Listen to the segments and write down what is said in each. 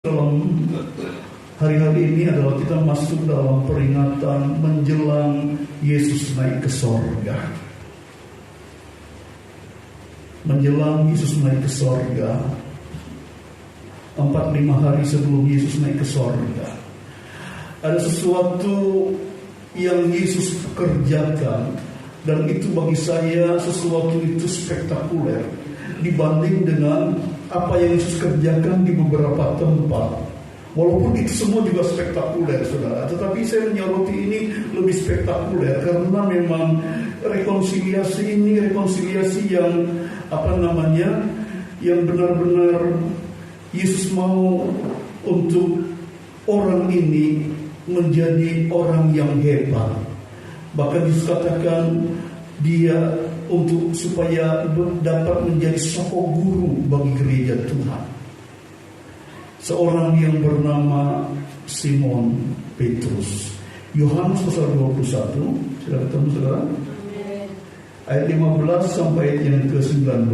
Dalam hari-hari ini adalah kita masuk dalam peringatan menjelang Yesus naik ke sorga. Menjelang Yesus naik ke sorga, 4-5 hari sebelum Yesus naik ke sorga, ada sesuatu yang Yesus kerjakan, dan itu bagi saya sesuatu itu spektakuler dibanding dengan apa yang Yesus kerjakan di beberapa tempat. Walaupun itu semua juga spektakuler, saudara, tetapi saya menyoroti ini lebih spektakuler karena memang rekonsiliasi ini rekonsiliasi yang yang benar-benar Yesus mau untuk orang ini menjadi orang yang hebat. Bahkan Yesus katakan dia untuk supaya dapat menjadi sosok guru bagi gereja Tuhan. Seorang yang bernama Simon Petrus. Yohanes pasal 21, sudah ketemu saudara? Ayat 15 sampai ayat yang ke-19.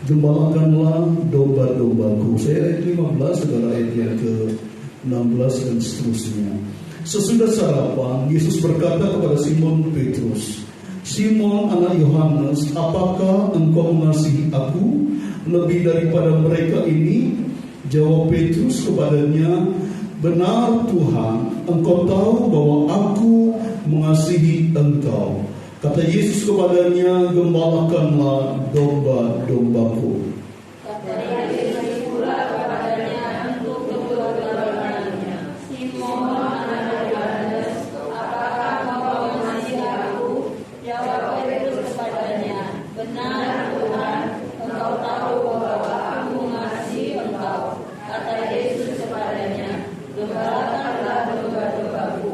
Gembalakanlah domba-dombaku. Saya ayat 15, saudara, ayat yang ke-16 dan seterusnya. Sesudah sarapan, Yesus berkata kepada Simon Petrus, "Simon anak Yohanes, apakah engkau mengasihi aku lebih daripada mereka ini?" Jawab Petrus kepadanya, "Benar Tuhan, engkau tahu bahwa aku mengasihi engkau." Kata Yesus kepadanya, "Gembalakanlah domba-dombaku." Kata Yesus pula kepadanya untuk kedua-duanya, "Simon anak Yohanes, apakah engkau mengasihi aku?" Jawab Petrus kepadanya, "Benar Tuhan, engkau tahu bahwa aku mengasihi engkau." Kata Yesus kepadanya, "Gembalakanlah domba-dombaku."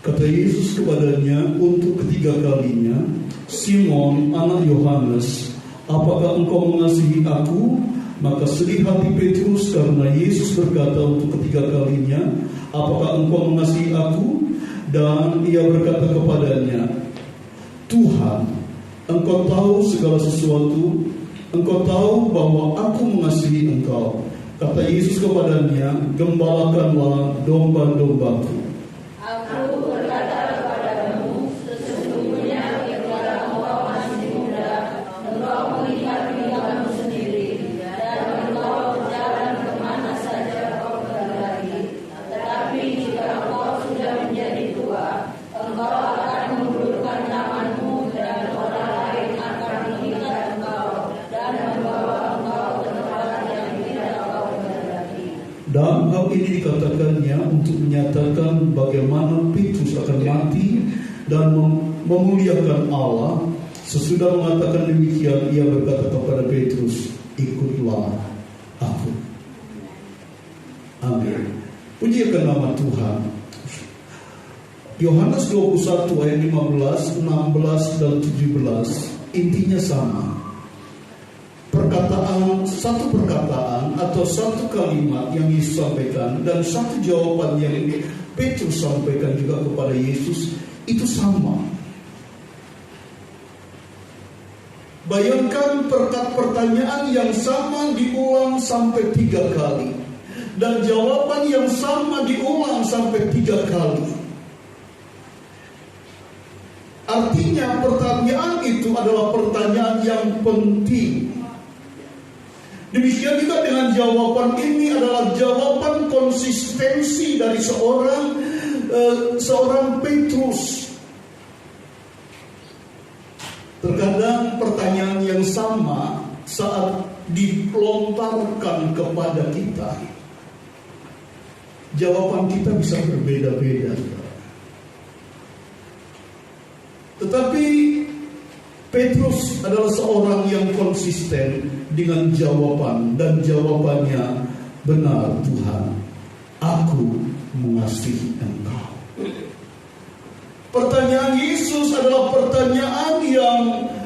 Kata Yesus kepadanya untuk ketiga kalinya, "Simon anak Yohanes, apakah engkau mengasihi aku?" Maka sedih hati Petrus karena Yesus berkata untuk ketiga kalinya, "Apakah engkau mengasihi aku?" Dan ia berkata kepadanya, "Tuhan, engkau tahu segala sesuatu, engkau tahu bahwa aku mengasihi engkau." Kata Yesus kepadanya, "Gembalakanlah domba-dombaku." Aku berkata kepadamu, sesungguhnya ketika engkau masih muda, engkau melihat pilihanmu sendiri, dan engkau berjalan kemana saja kau kehendaki. Tetapi jika engkau sudah menjadi tua, engkau akan mengulurkan tanganmu, dan orang lain akan mengikat engkau dan membawa engkau ke tempat yang tidak kau kehendaki. Dan hal ini dikatakannya untuk menyatakan bagaimana Petrus akan mati dan memuliakan Allah. Sesudah mengatakan demikian, ia berkata kepada Petrus, "Ikutlah aku." Amin. Pujikan nama Tuhan. Yohanes 21 ayat 15, 16 dan 17 intinya sama. Satu perkataan atau satu kalimat yang Yesus sampaikan dan satu jawaban yang Petrus sampaikan juga kepada Yesus itu sama. Bayangkan pertanyaan yang sama diulang sampai 3 kali dan jawaban yang sama diulang sampai 3 kali. Artinya pertanyaan itu adalah pertanyaan yang penting. Demikian juga dengan jawaban ini adalah jawaban konsistensi dari seorang Petrus. Terkadang pertanyaan yang sama saat dilontarkan kepada kita, jawaban kita bisa berbeda-beda. Tetapi Petrus adalah seorang yang konsisten dengan jawaban, dan jawabannya, "Benar Tuhan, aku mengasihi engkau." Pertanyaan Yesus adalah pertanyaan yang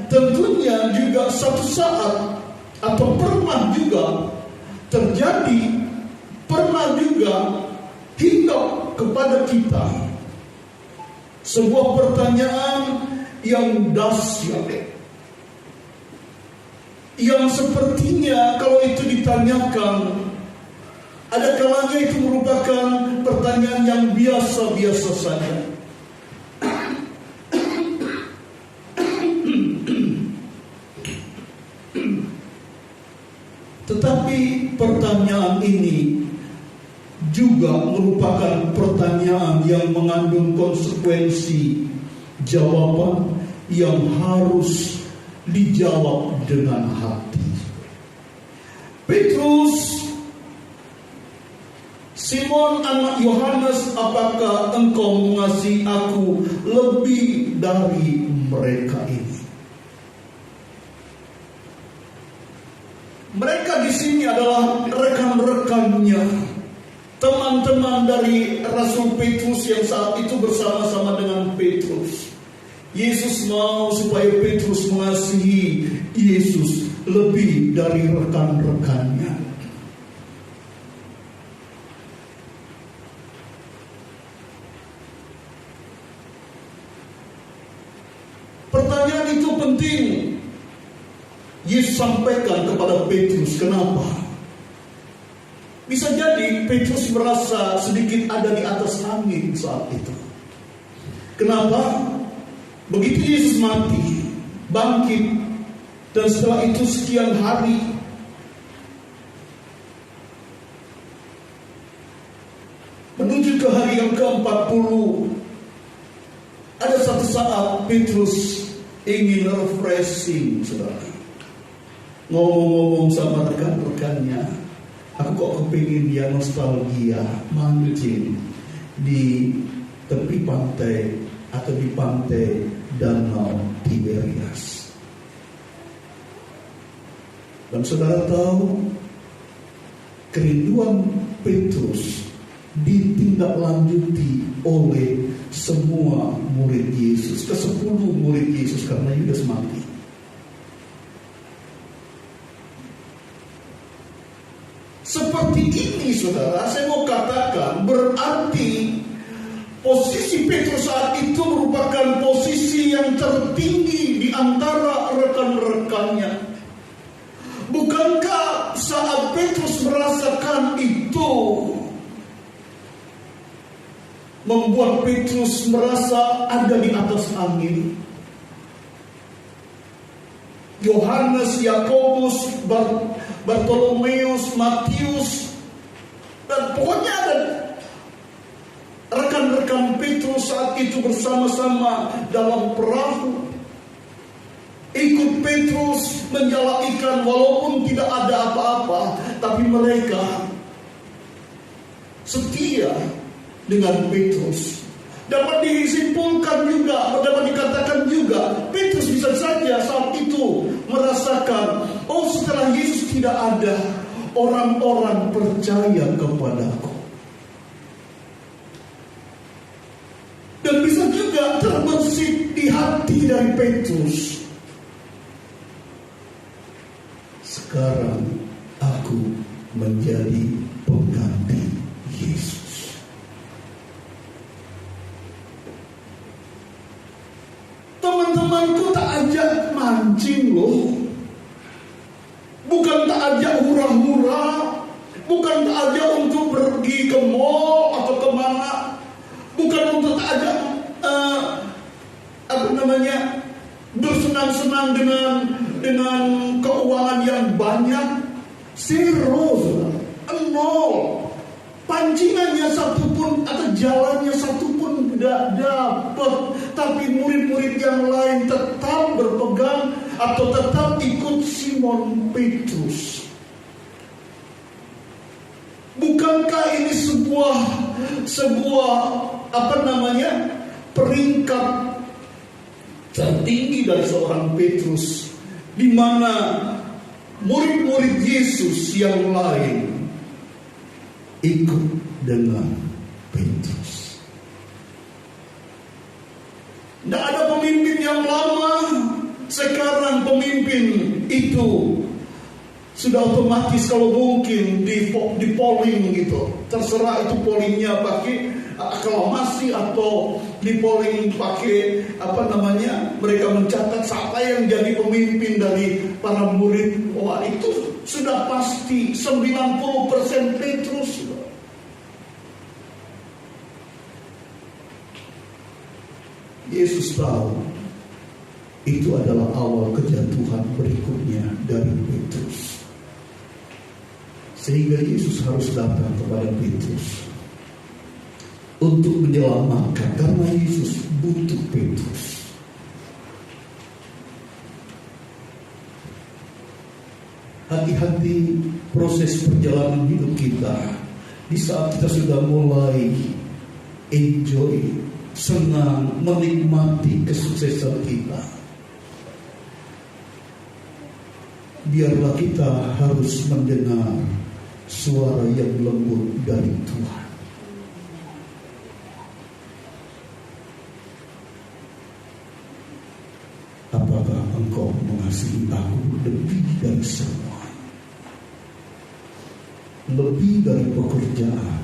tentunya juga satu saat atau pernah juga terjadi, pernah juga kepada kita sebuah pertanyaan yang dahsyat, yang sepertinya kalau itu ditanyakan, ada kalanya itu merupakan pertanyaan yang biasa-biasa saja. Tetapi pertanyaan ini juga merupakan pertanyaan yang mengandung konsekuensi jawaban yang harus dijawab dengan hati. Petrus, Simon anak Yohanes, apakah engkau mengasihi aku lebih dari mereka ini? Mereka di sini adalah rekan-rekannya, teman-teman dari Rasul Petrus yang saat itu bersama-sama dengan Petrus. Yesus mau supaya Petrus mengasihi Yesus lebih dari rekan-rekannya. Pertanyaan itu penting Yesus sampaikan kepada Petrus. Kenapa? Bisa jadi Petrus merasa sedikit ada di atas angin saat itu. Kenapa? Begitu Yesus mati, bangkit, dan setelah itu sekian hari, menuju ke hari yang ke-40, ada satu saat Petrus ingin refreshing, saudara. Ngomong-ngomong sama rekan-rekannya, aku kok kepingin dia nostalgia, mancing di tepi pantai atau di pantai Danau Tiberias. Dan saudara tahu, kerinduan Petrus ditindaklanjuti oleh semua murid Yesus, ke-10 murid Yesus, karena Yudas mati. Seperti ini, saudara, saya mau katakan, berarti posisi Petrus saat itu merupakan posisi yang tertinggi di antara rekan-rekannya. Bukankah saat Petrus merasakan itu membuat Petrus merasa ada di atas angin? Yohanes, Yakobus, Bartolomeus, Matius, dan pokoknya ada rekan-rekan Petrus saat itu bersama-sama dalam perahu, ikut Petrus menjala ikan walaupun tidak ada apa-apa, tapi mereka setia dengan Petrus. Dapat disimpulkan juga, dapat dikatakan juga, Petrus bisa saja saat itu merasakan, oh, setelah Yesus tidak ada, orang-orang percaya kepadaku. Dan bisa juga terbesit di hati dari Petrus, sekarang aku menjadi pengganti Yesus. Teman-temanku tak ajak mancing loh, bukan tak ajak hura-hura, bukan tak ajak untuk pergi ke mall atau kemana, bukan untuk tak ajak bersenang-senang dengan keuangan yang banyak. Zero, nol. Pancingannya satupun atau jalannya satupun tidak dapat. Tapi murid-murid yang lain tetap berpegang atau tetap ikut Simon Petrus. Bukankah ini sebuah peringkat tertinggi dari seorang Petrus, di mana murid-murid Yesus yang lain ikut dengan Petrus. Tidak ada pemimpin yang lama. Sekarang pemimpin itu sudah otomatis kalau mungkin di polling gitu, terserah itu pollingnya pakai aklamasi atau di polling pakai mereka mencatat siapa yang jadi pemimpin dari para murid. Wah, itu sudah pasti 90% Petrus. Yesus tahu itu adalah awal kejatuhan berikutnya dari Petrus, sehingga Yesus harus datang kepada Petrus untuk menyelamatkan, karena Yesus butuh Petrus. Hati-hati proses perjalanan hidup kita. Di saat kita sudah mulai enjoy, senang, menikmati kesuksesan kita, biarlah kita harus mendengar suara yang lembut dari Tuhan. Apakah engkau mengasihi aku lebih dari semua? Lebih dari pekerjaan,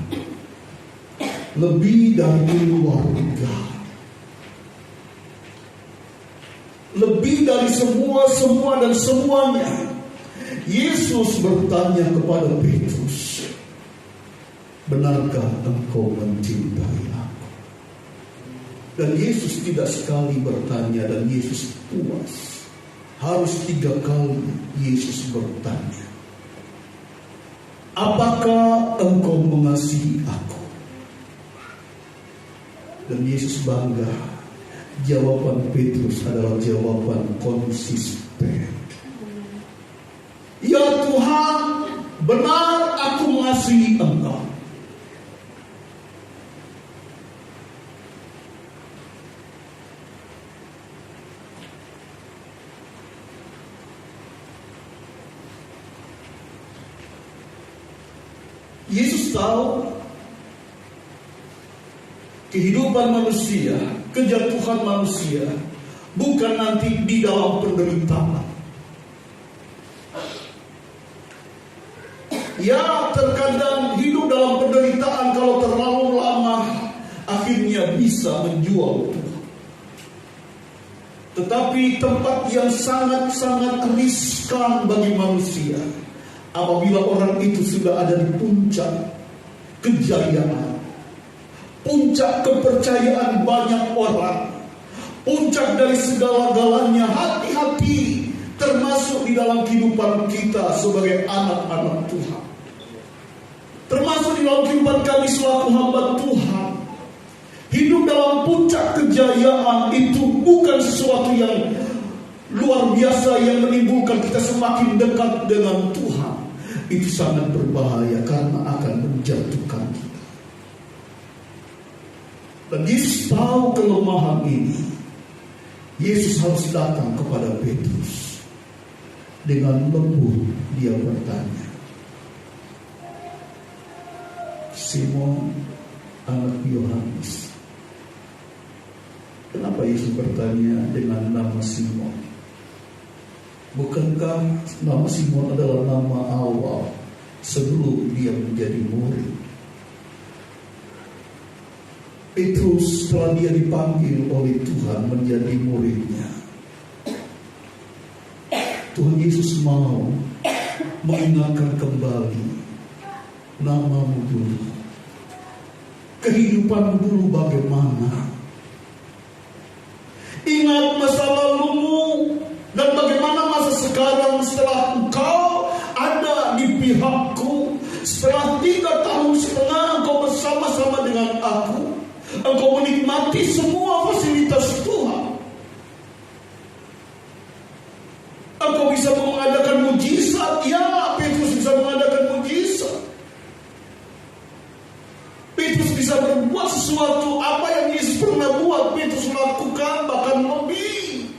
lebih dari keluarga, lebih dari semua dan semuanya. Yesus bertanya kepada Petrus, benarkah engkau mencintai aku? Dan Yesus tidak sekali bertanya dan Yesus puas. Harus 3 kali Yesus bertanya, apakah engkau mengasihi aku? Dan Yesus bangga. Jawaban Petrus adalah jawaban konsisten. Ya Tuhan, benar aku mengasihi Engkau. Yesus tahu kehidupan manusia, kejatuhan manusia bukan nanti di dalam penderitaan. Ya, terkadang hidup dalam penderitaan kalau terlalu lama akhirnya bisa menjual Tuhan. Tetapi tempat yang sangat-sangat riskan bagi manusia apabila orang itu sudah ada di puncak kejayaan, puncak kepercayaan banyak orang, puncak dari segala-galanya. Hati-hati, termasuk di dalam kehidupan kita sebagai anak-anak Tuhan, termasuk di dalam kehidupan kami selaku hamba Tuhan. Hidup dalam puncak kejayaan itu bukan sesuatu yang luar biasa yang menimbulkan kita semakin dekat dengan Tuhan. Itu sangat berbahaya karena akan menjatuhkan kita. Dan Yesus tahu kelemahan ini. Yesus harus datang kepada Petrus. Dengan lembut dia bertanya, Simon anak Yohanes. Kenapa Yesus bertanya dengan nama Simon? Bukankah nama Simon adalah nama awal sebelum dia menjadi murid? Petrus setelah dia dipanggil oleh Tuhan menjadi muridnya, Tuhan Yesus mau mengingatkan kembali namamu dulu, kehidupan dulu bagaimana. Ingat masa lalumu dan bagaimana masa sekarang setelah engkau ada di pihakku. Setelah 3,5 tahun engkau bersama-sama dengan aku, engkau menikmati semua fasilitas Tuhan. Engkau bisa mengadakan mujizat. Ya, Petrus bisa mengadakan mujizat. Petrus bisa berbuat sesuatu apa yang Yesus pernah buat. Petrus lakukan bahkan lebih.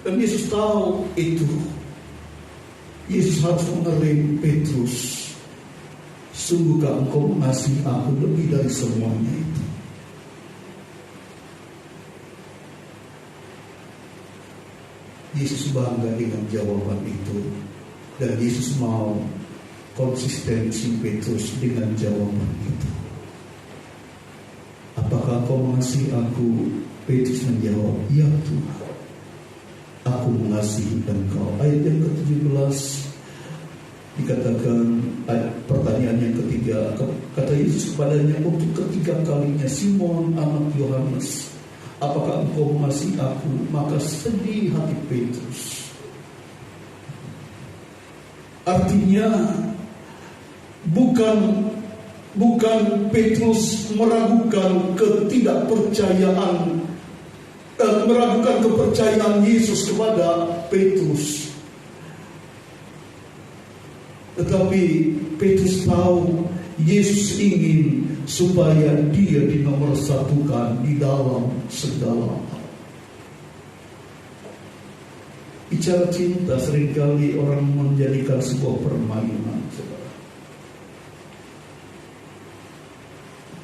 Dan Yesus tahu itu. Yesus harus mengerim Petrus. Sungguhkah engkau mengasihi aku lebih dari semuanya itu? Yesus bangga dengan jawaban itu, dan Yesus mau konsistensi Petrus dengan jawaban itu. Apakah kau mengasihi aku? Petrus menjawab, ya Tuhan, aku mengasihi engkau. Ayat yang ke-17 dikatakan, pertanyaan yang ketiga, kata Yesus kepadanya untuk ketiga kalinya, Simon anak Yohanes, apakah engkau mengasihi aku? Maka sedih hati Petrus. Artinya bukan Petrus meragukan ketidakpercayaan, meragukan kepercayaan Yesus kepada Petrus, tetapi Petrus tahu Yesus ingin supaya dia dinomorsatukan di dalam segala hal. Bicara cinta seringkali orang menjadikan sebuah permainan, saudara.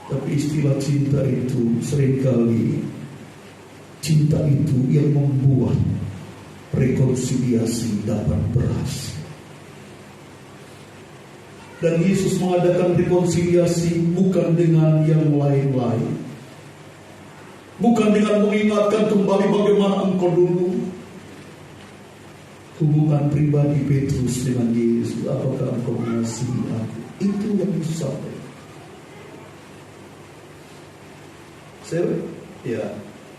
Tapi istilah cinta itu seringkali cinta itu yang membuat rekonsiliasi dapat berhasil. Dan Yesus mengadakan rekonsiliasi bukan dengan yang lain-lain, bukan dengan mengingatkan kembali bagaimana engkau dulu. Hubungan pribadi Petrus dengan Yesus, apakah engkau mengasihi aku? Itu yang Yesus sampaikan.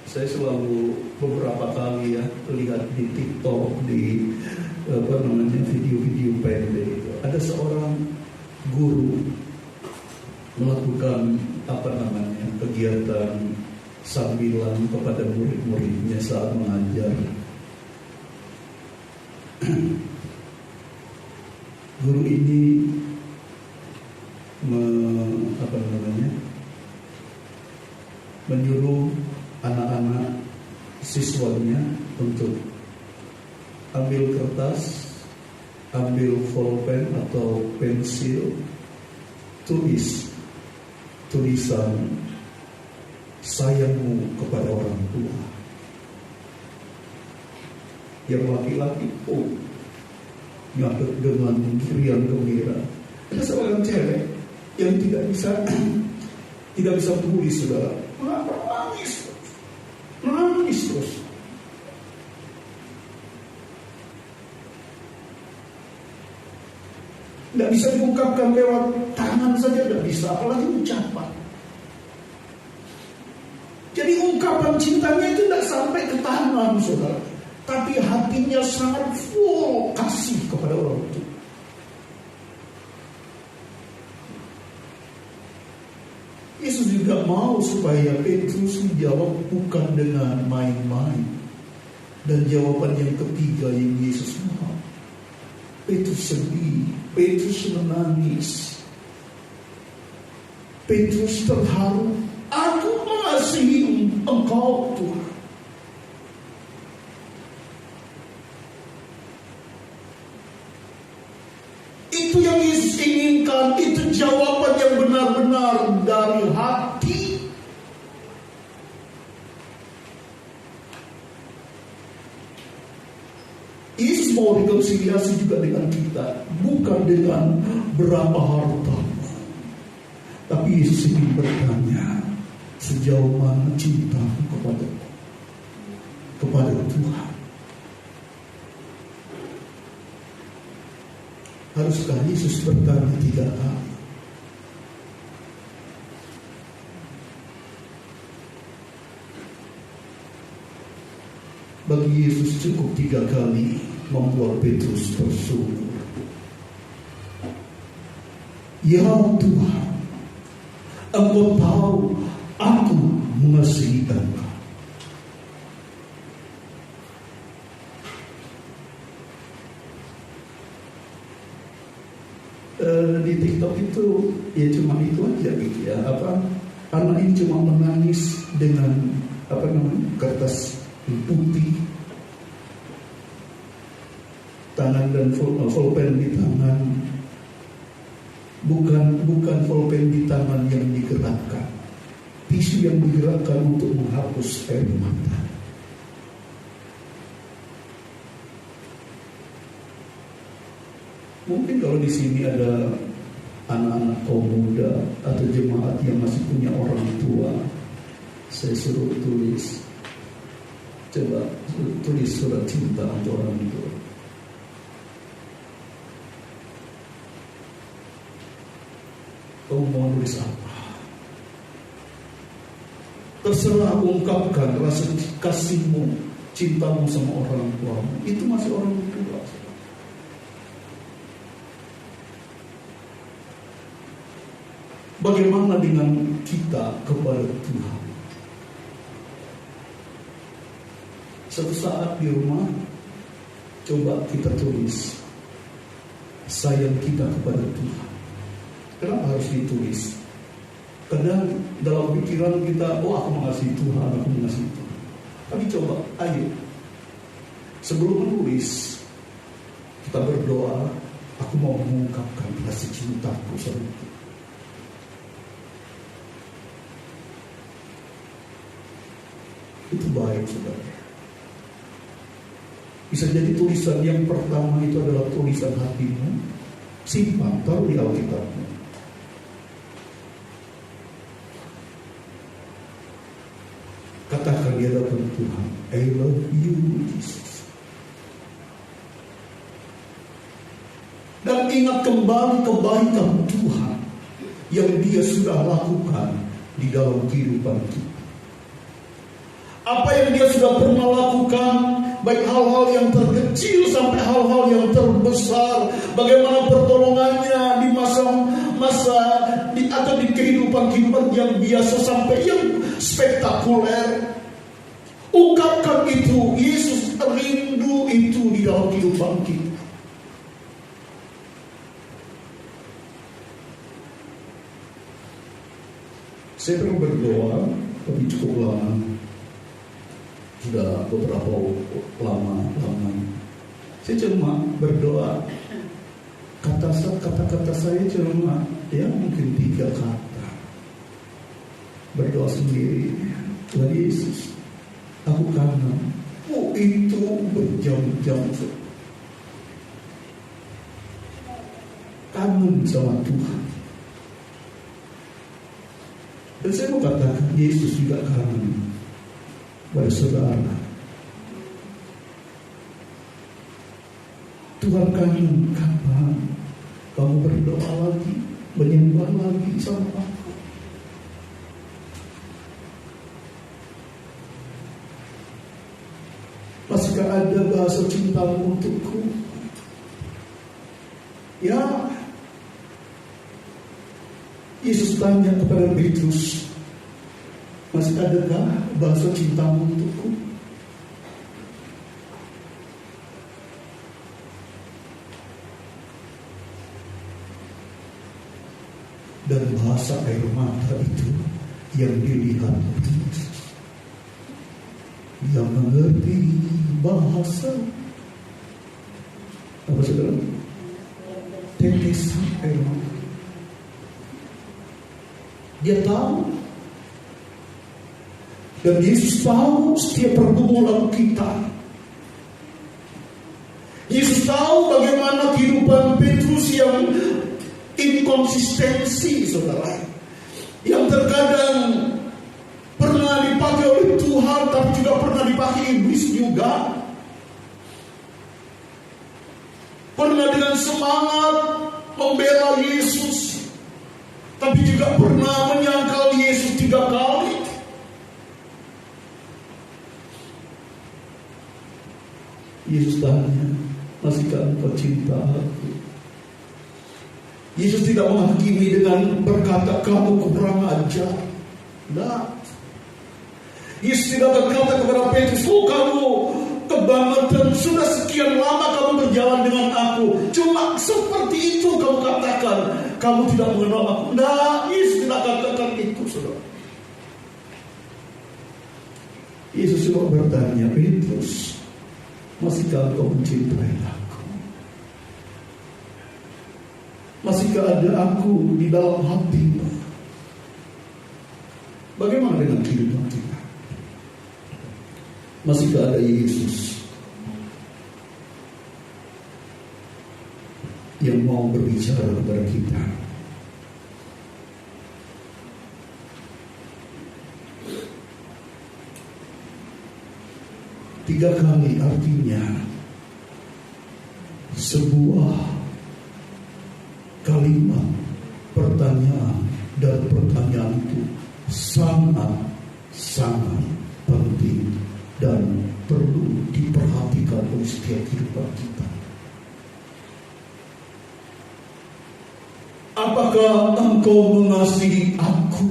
Saya selalu beberapa kali lihat di TikTok, di video-video pendek itu, ada seorang guru melakukan kegiatan sambilan kepada murid-muridnya saat mengajar. Guru ini menyuruh anak-anak siswanya untuk ambil kertas, ambil pulpen atau pensil, tulis tulisan sayangmu kepada orang tua. Yang laki-laki ngaduk dengan riang gembira. Ada seorang cewek yang tidak bisa tulis, saudara. Nangis terus. Tidak bisa diungkapkan lewat tangan saja, tidak bisa, apalagi ucapan. Jadi ungkapan cintanya itu tidak sampai ke tangan, saudara, tapi hatinya sangat full kasih kepada orang itu. Yesus juga mau supaya Petrus menjawab bukan dengan main-main. Dan jawaban yang ketiga yang Yesus mau, Petrus sedih, Petrus menangis, Petrus terharu. Aku mengasihi engkau Tuhan. Itu yang Yesus inginkan, itu jawaban yang benar-benar dari hati. Yesus mau rekonsiliasi juga dengan kita, bukan dengan berapa harta, tapi Yesus ingin bertanya, sejauh mana cintamu kepada Tuhan. Haruskah Yesus bertanya 3 kali? Bagi Yesus cukup 3 kali membuat Petrus bersyukur. Ya Tuhan, Engkau tahu aku mengasihi Engkau. Di TikTok itu ya cuma itu aja gitu ya, anak ini cuma menangis dengan kertas putih, tangan dan pulpen di tangan, bukan pulpen di tangan yang digerakkan, tisu yang digerakkan untuk menghapus air mata. Mungkin kalau di sini ada anak-anak kaum muda atau jemaat yang masih punya orang tua, saya suruh tulis. Coba tulis surat cinta untuk orang tua. Kamu mau tulis apa? Terserah, ungkapkan rasa kasihmu, cintamu sama orang tuamu. Itu masih orang tua. Bagaimana dengan kita kepada Tuhan? Suatu saat di rumah, coba kita tulis sayang kita kepada Tuhan. Kenapa harus ditulis? Kadang dalam pikiran kita, oh aku mengasihi Tuhan, aku mengasihi Tuhan. Tapi coba, ayo, sebelum menulis, kita berdoa, aku mau mengungkapkan rasa cintaku sama Tuhan. Itu baik, saudara. Bisa jadi tulisan yang pertama itu adalah tulisan hatimu. Simpan, taruh di Alkitabmu. Katakan di hadapan Tuhan, I love you, Jesus. Dan ingat kembali kebaikan Tuhan yang Dia sudah lakukan di dalam kehidupan kita. Apa yang Dia sudah pernah lakukan, baik hal-hal yang terkecil sampai hal-hal yang terbesar. Bagaimana pertolongannya di masa atau di kehidupan yang biasa sampai yang spektakuler. Ungkapkan itu. Yesus rindu itu di dalam kehidupan kita. Saya pernah berdoa, tapi cukup lama. Sudah beberapa lama. Saya cuma berdoa. Kata-kata saya cuma mungkin 3 kata. Berdoa sendiri. Tuhan Yesus, aku kangen. Oh, itu berjam-jam. Kangen sama Tuhan. Dan saya mau katakan, Yesus juga kangen pada saudara. Tuhan kangen kapan kamu berdoa lagi, menyembah lagi sama aku. Masihkah ada bahasa cintamu untukku? Ya, Yesus tanya kepada Petrus, masih adakah bahasa cintamu untukku? Dan bahasa air mata itu yang dilihat oleh Yesus. Yang mengerti bahasa apa saudara? Tetesan air mata. Dia tahu. Dan Yesus tahu setiap pergumulan kita. Yesus tahu bagaimana kehidupan Petrus yang inkonsistensi, saudara. Yang terkadang pernah dipakai oleh Tuhan, tapi juga pernah dipakai iblis juga. Pernah dengan semangat membela Yesus, tapi juga pernah menyangkal Yesus 3 kali. Yesus tanya, masihkah engkau cinta aku? Yesus tidak menghakimi dengan berkata, kamu kurang ajar. Tidak. Yesus tidak berkata kepada Petrus, oh kamu kebangetan, sudah sekian lama kamu berjalan dengan aku, cuma seperti itu kamu katakan, kamu tidak mengenal aku. Nah, Yesus tidak katakan itu, saudara. Yesus cuma bertanya, Petrus, masihkah engkau mencintai aku? Masihkah ada aku di dalam hatimu? Bagaimana dengan kehidupan kita? Masihkah ada Yesus yang mau berbicara kepada kita. Tiga kali artinya sebuah kalimat pertanyaan, dan pertanyaan itu sangat penting dan perlu diperhatikan oleh setiap kehidupan kita. Apakah engkau mengasihi aku?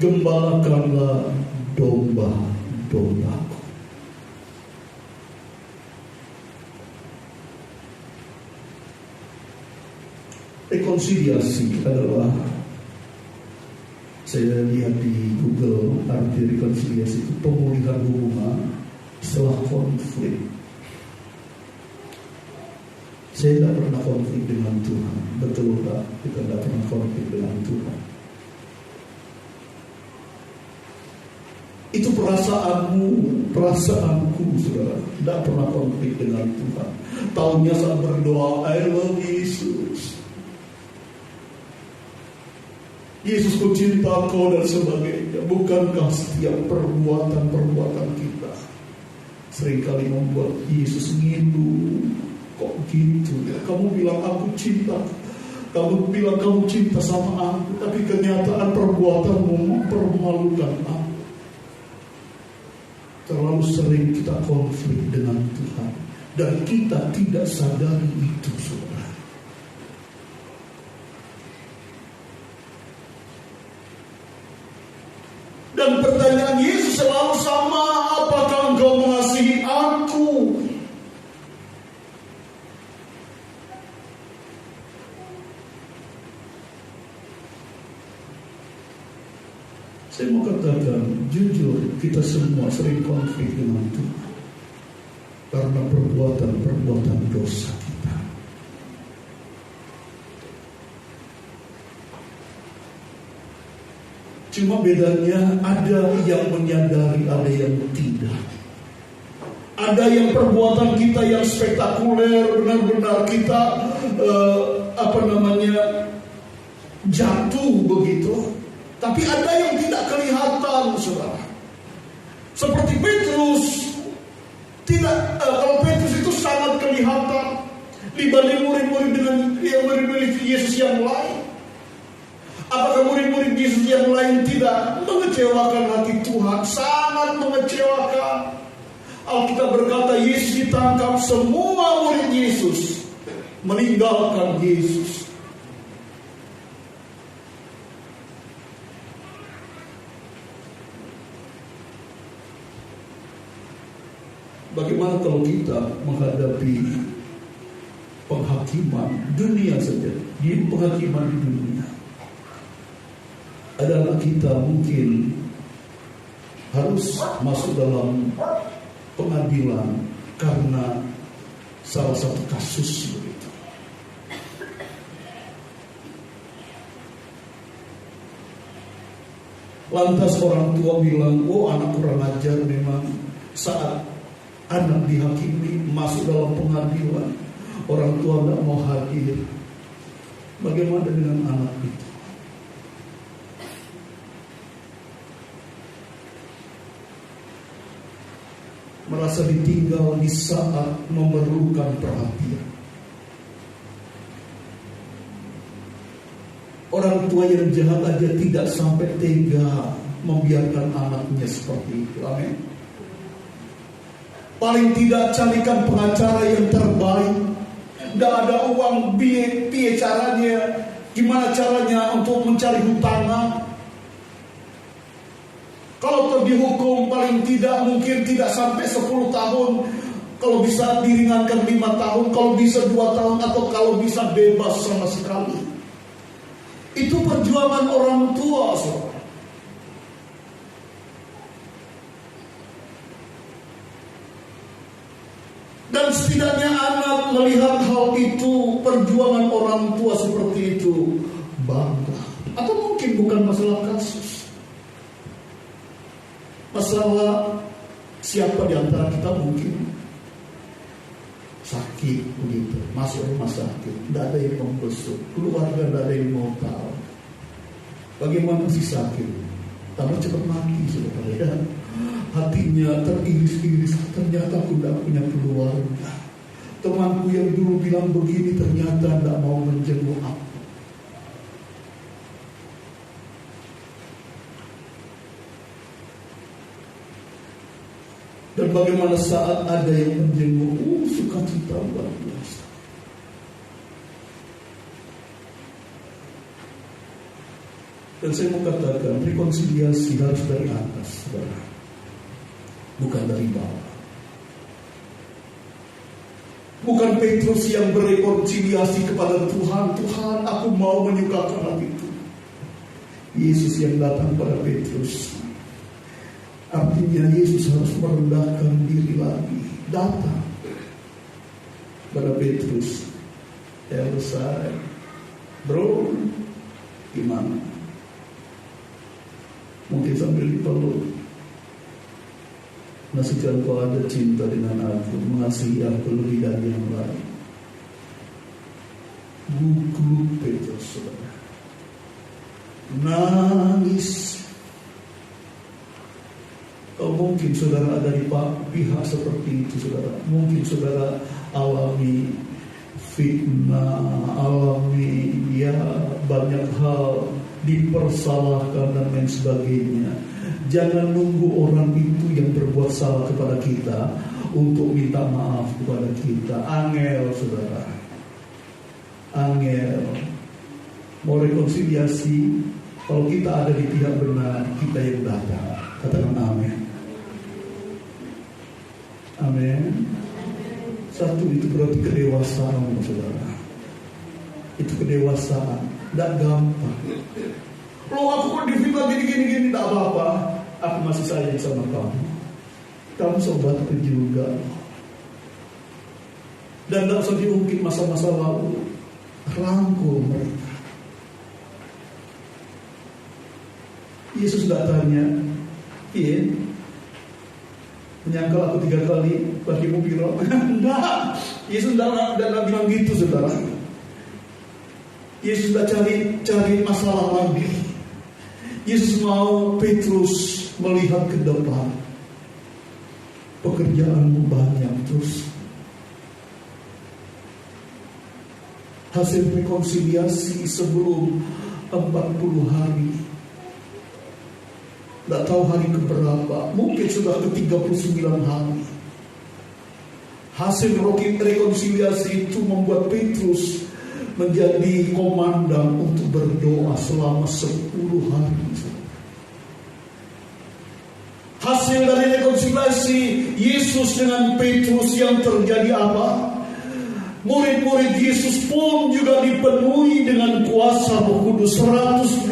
Gembalakanlah domba-dombaku. Rekonsiliasi adalah, saya lihat di Google, arti rekonsiliasi itu pemulihan hubungan setelah konflik. Saya tidak pernah konflik dengan Tuhan. Betul tak? Kita tidak pernah konflik dengan Tuhan. Itu perasaanku, saudara. Tidak pernah konflik dengan Tuhan. Tahunya saat berdoa, I love Jesus. Yesus, ku cinta kau dan sebagainya. Bukankah setiap perbuatan kita seringkali membuat Yesus ngilu? Kok gitu ya? Kamu bilang aku cinta, kamu bilang kamu cinta sama aku, tapi kenyataan perbuatanmu mempermalukan aku. Terlalu sering kita konflik dengan Tuhan dan kita tidak sadari itu, saudara. Dan pertanyaan Yesus selalu sama, apakah engkau mengasihi aku? Saya mau katakan, jujur, kita semua sering konflik dengan Tuhan karena perbuatan dosa kita. Cuma bedanya ada yang menyadari, ada yang tidak. Ada yang perbuatan kita yang spektakuler, benar-benar kita jatuh begitu. Tapi ada yang tidak kelihatan, saudara. Seperti Petrus, kalau Petrus itu sangat kelihatan dibanding murid-murid dengan murid-murid Yesus yang lain. Apakah murid-murid Yesus yang lain tidak mengecewakan hati Tuhan? Sangat mengecewakan. Alkitab berkata Yesus ditangkap, semua murid Yesus meninggalkan Yesus. Bagaimana kalau kita menghadapi penghakiman dunia saja, di penghakiman di dunia? Adalah kita mungkin harus masuk dalam pengadilan karena salah satu kasus begitu. Lantas orang tua bilang, oh anak kurang ajar memang. Saat anak dihakimi masuk dalam pengadilan, orang tua tidak mau hadir. Bagaimana dengan anak itu? Merasa ditinggal di saat memerlukan perhatian. Orang tua yang jahat aja tidak sampai tega membiarkan anaknya seperti itu. Amin. Paling tidak carikan pengacara yang terbaik. Tidak ada uang, biaya caranya, gimana caranya untuk mencari hutana. Kalau dihukum paling tidak mungkin tidak sampai 10 tahun. Kalau bisa diringankan 5 tahun, kalau bisa 2 tahun, atau kalau bisa bebas sama sekali. Itu perjuangan orang tua, saudara. Dan setidaknya anak melihat hal itu, perjuangan orang tua seperti itu, bangga. Atau mungkin bukan masalah kasus, masalah Siapa di antara kita mungkin sakit begitu, masuk rumah sakit, tidak ada yang membesuk, keluarga tidak ada yang mau tahu bagaimana si sakit, tambah cepat mati saudara ya. Hatinya teriris-iris, ternyata aku tidak punya keluarga. Temanku yang dulu bilang begini ternyata tidak mau menjenguk aku. Dan bagaimana saat ada yang menjenguk, sukacita luar biasa. Dan saya mau katakan, rekonsiliasi harus dari atas, saudara, bukan dari bawah. Bukan Petrus yang berekonsiliasi kepada Tuhan, Tuhan aku mau menyukakan hatiku. Yesus yang datang pada Petrus. Artinya Yesus harus merendahkan diri lagi, datang pada Petrus. Selesai, bro, gimana? Mungkin sambil dipeluk. Masihkah kau ada cinta dengan aku, mengasihi aku lebih dari yang lain? Gugup Petrus, saudara, nangis. Mungkin saudara ada di pihak seperti itu, saudara. Mungkin saudara alami fitnah, alami banyak hal, dipersalahkan dan lain sebagainya. Jangan nunggu orang itu yang berbuat salah kepada kita untuk minta maaf kepada kita. Angel, saudara, angel. Mau rekonsiliasi, kalau kita ada di pihak benar, kita yang datang. Katakan amin. Amin. Satu, itu berarti kedewasaan, saudara. Itu kedewasaan. Tidak gampang. Loh, aku kok difitnah gini, tidak apa-apa. Aku masih sayang sama kamu. Kamu sobatku juga. Dan tidak usah diungkit masa-masa lalu. Rangkul mereka. Yesus tidak tanya, iya, menyangkal aku 3 kali, bagimu piro? Enggak. Yesus tidak bilang gitu, saudara. Yesus tidak cari masalah lagi. Yesus mau Petrus melihat ke depan. Pekerjaanmu banyak terus. Hasil rekonsiliasi sebelum 40 hari. Tidak tahu hari keberapa, mungkin sudah ke 39 hari. Hasil rekonsiliasi itu membuat Petrus menjadi komandan untuk berdoa selama 10 hari. Hasil dari rekonsiliasi Yesus dengan Petrus yang terjadi apa? Murid-murid Yesus pun juga dipenuhi dengan kuasa Roh Kudus, 120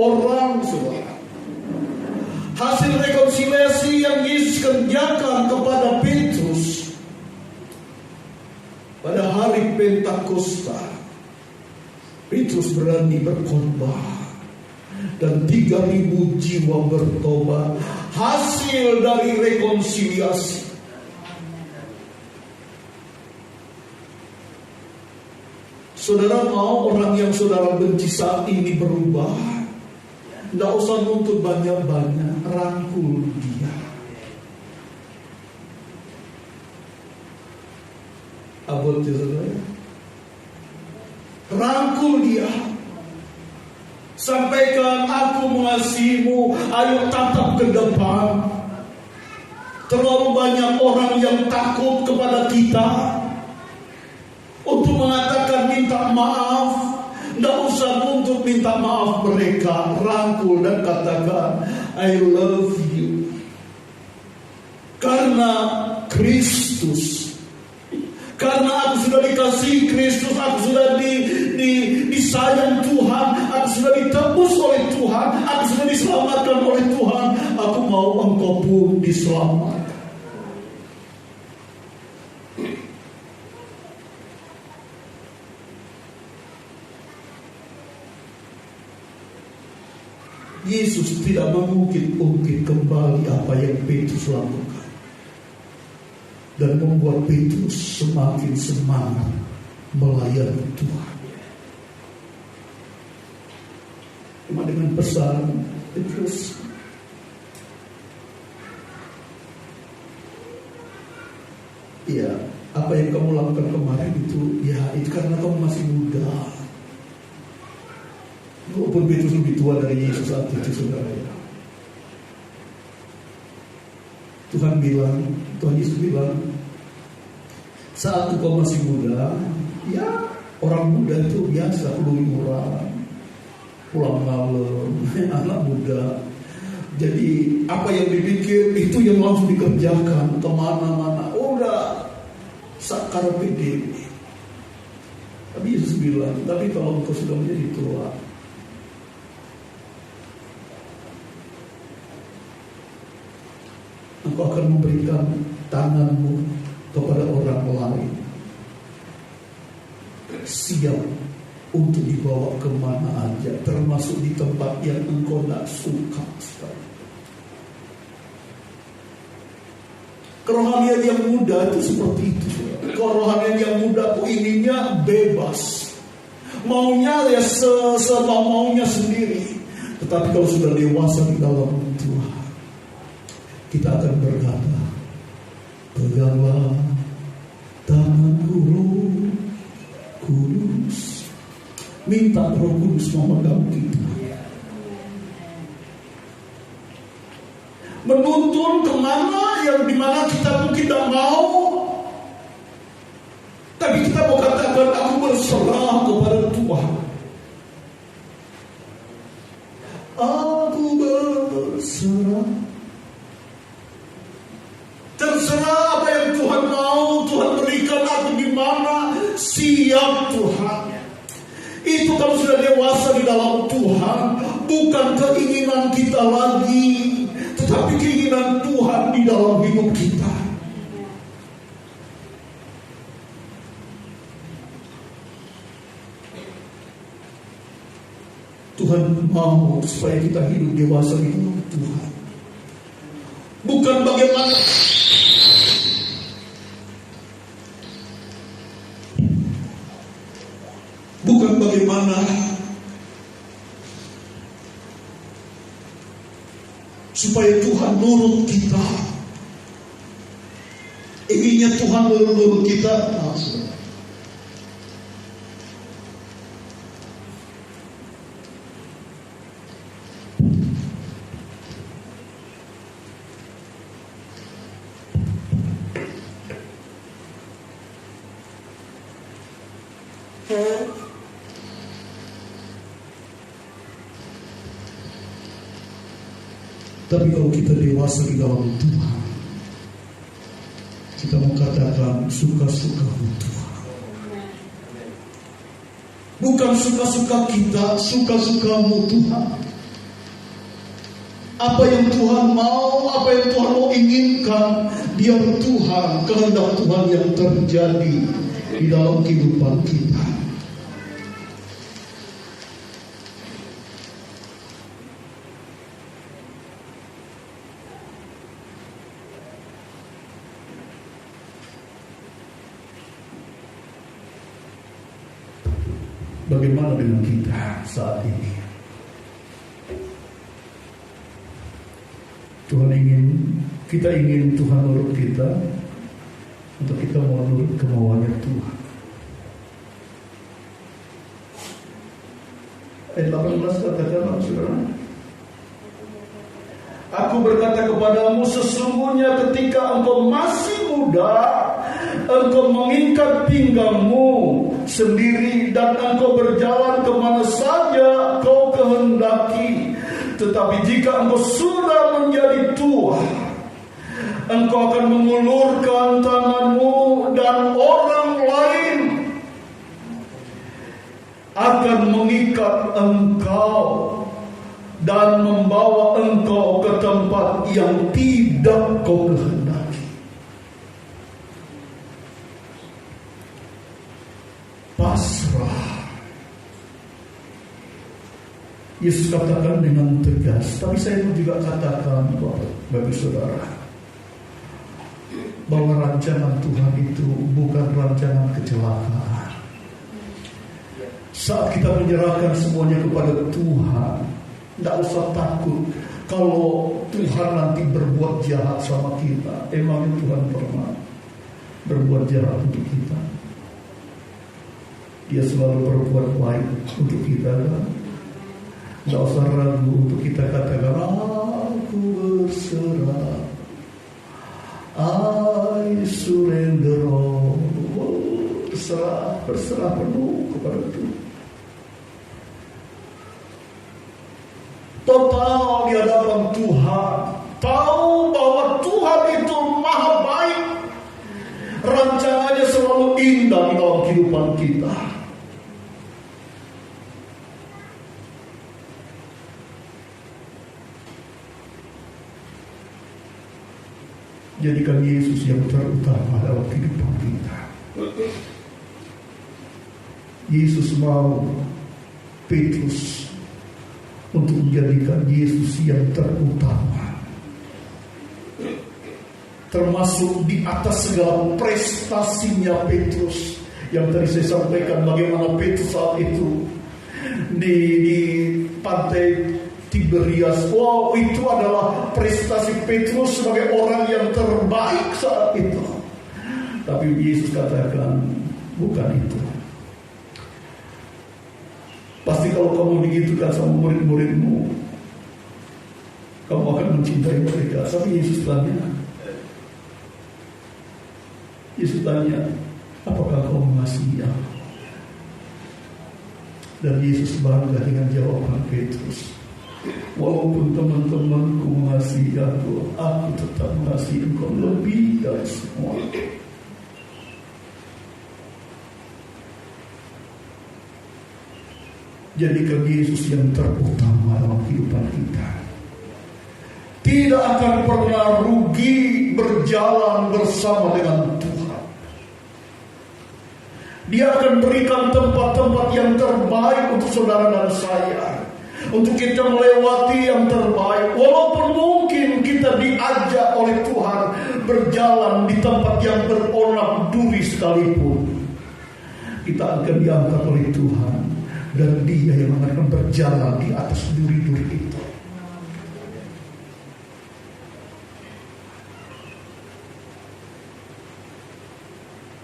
orang, saudara. Hasil rekonsiliasi yang Yesus kerjakan kepada Petrus pada hari Pentakosta, Petrus berani berkhotbah dan 3.000 jiwa bertobat. Hasil dari rekonsiliasi. Saudara mau orang yang saudara benci saat ini berubah? Tidak usah nuntut banyak-banyak, rangkul dia. Abot ya saudara, rangkul dia. Sampaikan, aku mengasihimu, ayo tatap ke depan. Terlalu banyak orang yang takut kepada kita untuk mengatakan minta maaf. Tidak usah untuk minta maaf mereka. Rangkul dan katakan, I love you. Karena Kristus. Karena aku sudah dikasihi Kristus. Aku sudah disayang Tuhan. Aku sudah ditebus oleh Tuhan. Aku sudah diselamatkan oleh Tuhan. Aku mau engkau pun diselamatkan. Yesus tidak mengungkit-ungkit kembali apa yang Petrus lakukan. dan membuat Petrus semakin semangat melayani Tuhan. Cuma dengan pesan Petrus, ya, apa yang kamu lakukan kemarin itu karena kamu masih muda. Walaupun Petrus lebih tua dari Yesus saat itu, saudara ya. Tuhan Yesus bilang, saat engkau masih muda, ya orang muda itu biasa keluyuran, pulang malam, anak muda. Jadi apa yang dipikir itu yang langsung dikerjakan, kemana-mana. Udah sakar pede. Tapi Yesus bilang, tapi kalau engkau sudah menjadi tua, engkau akan memberikan tanganmu kepada orang lain, siap untuk dibawa kemana aja, termasuk di tempat yang engkau tidak suka sekali. Kerohanian yang muda itu seperti itu. Kerohanian yang muda itu inginnya bebas, maunya ya semaunya sendiri. Tetapi kalau sudah dewasa di dalam Tuhan, kita akan berkata, peganglah tangan Roh Kudus. Minta Roh Kudus memegang kita, menuntun kemana yang dimana kita mungkin tidak mau. Tapi kita mau katakan, aku berserah kepada Tuhan. Aku berserah. Terserah apa yang Tuhan mau, Tuhan berikan aku di mana, siap Tuhan. Itu kalau sudah dewasa di dalam Tuhan, bukan keinginan kita lagi, tetapi keinginan Tuhan di dalam hidup kita. Tuhan mau supaya kita hidup dewasa di dalam Tuhan. Bukan bagaimana supaya Tuhan nurut kita. Inginnya Tuhan nurut kita. Tapi kalau kita dewasa di dalam Tuhan, kita mengatakan suka-sukamu Tuhan. Bukan suka-suka kita, suka-sukamu Tuhan. Apa yang Tuhan mau, apa yang Tuhan mau inginkan, biar Tuhan, kehendak Tuhan yang terjadi di dalam kehidupan kita. Bagaimana dengan kita saat ini? Kita ingin Tuhan nurut kita, untuk kita mau nurut kemauannya Tuhan. Ayat 18 katakan, saudara, aku berkata kepadamu, sesungguhnya ketika engkau masih muda, engkau mengikat pinggangmu sendiri dan engkau berjalan kemana saja kau kehendaki. Tetapi jika engkau sudah menjadi tua, engkau akan mengulurkan tanganmu dan orang lain akan mengikat engkau dan membawa engkau ke tempat yang tidak kau kehendaki. Pasrah. Yesus katakan dengan tegas, tapi saya juga katakan bagi saudara, bahwa rancangan Tuhan itu bukan rancangan kecelakaan. Saat kita menyerahkan semuanya kepada Tuhan, tidak usah takut kalau Tuhan nanti berbuat jahat sama kita. Emang Tuhan pernah berbuat jahat untuk kita? Dia selalu berbuat baik untuk kita, kan? Tidak usah ragu untuk kita katakan, aku berserah, I surrender all. Berserah penuh kepada Tuhan. Total di hadapan Tuhan. Tahu bahwa Tuhan itu maha baik. Rancangannya selalu indah di dalam kehidupan kita. Jadikan Yesus yang terutama dalam kehidupan kita. Yesus mau Petrus untuk menjadikan Yesus yang terutama, termasuk di atas segala prestasinya Petrus. Yang tadi saya sampaikan bagaimana Petrus saat itu di pantai Tiberias. Wow, itu adalah prestasi Petrus sebagai orang yang terbaik saat itu. Tapi Yesus katakan, bukan itu. Pasti kalau kamu digitukan sama murid-muridmu, kamu akan mencintai mereka. Tapi Yesus tanya, apakah kau mengasihi aku? Dan Yesus bangga dengan jawaban Petrus. Walaupun teman-temanku mengasihi aku tetap mengasihi engkau lebih dari semua. Jadikan Yesus yang terutama dalam kehidupan kita. Tidak akan pernah rugi berjalan bersama dengan Tuhan. Dia akan berikan tempat-tempat yang terbaik untuk saudara dan saya, untuk kita melewati yang terbaik. Walaupun mungkin kita diajak oleh Tuhan berjalan di tempat yang beronak duri sekalipun, kita akan diangkat oleh Tuhan. Dan Dia yang akan berjalan di atas duri-duri itu.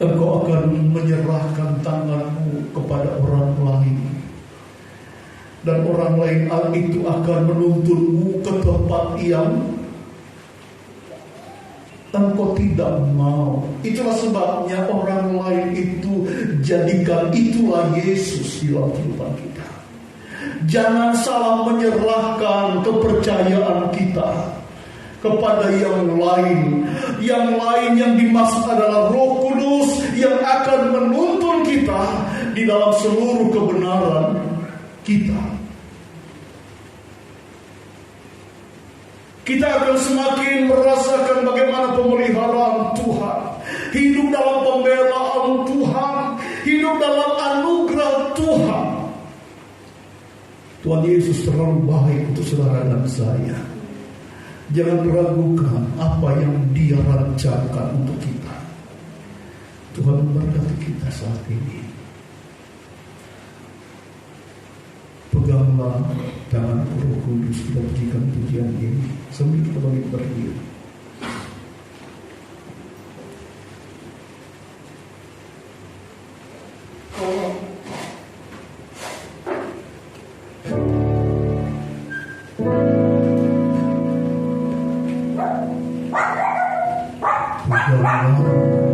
Engkau akan menyerahkan tanganmu kepada orang lain. Dan orang lain itu akan menuntunmu ke tempat yang engkau tidak mau. Itulah sebabnya orang lain itu jadikan itulah Yesus di dalam kehidupan kita. Jangan salah menyerahkan kepercayaan kita kepada yang lain. Yang lain yang dimaksud adalah Roh Kudus yang akan menuntun kita di dalam seluruh kebenaran kita. Kita akan semakin merasakan bagaimana pemeliharaan Tuhan, hidup dalam pembelaan Tuhan, hidup dalam anugerah Tuhan. Tuhan Yesus terlalu baik untuk saudara dan saya. Jangan ragukan apa yang Dia rancangkan untuk kita. Tuhan memberkati kita saat ini. Peganglah tangan Roh Kudus, kita pujikan pujian ini sambil kita bangkit berdiri. Peganglah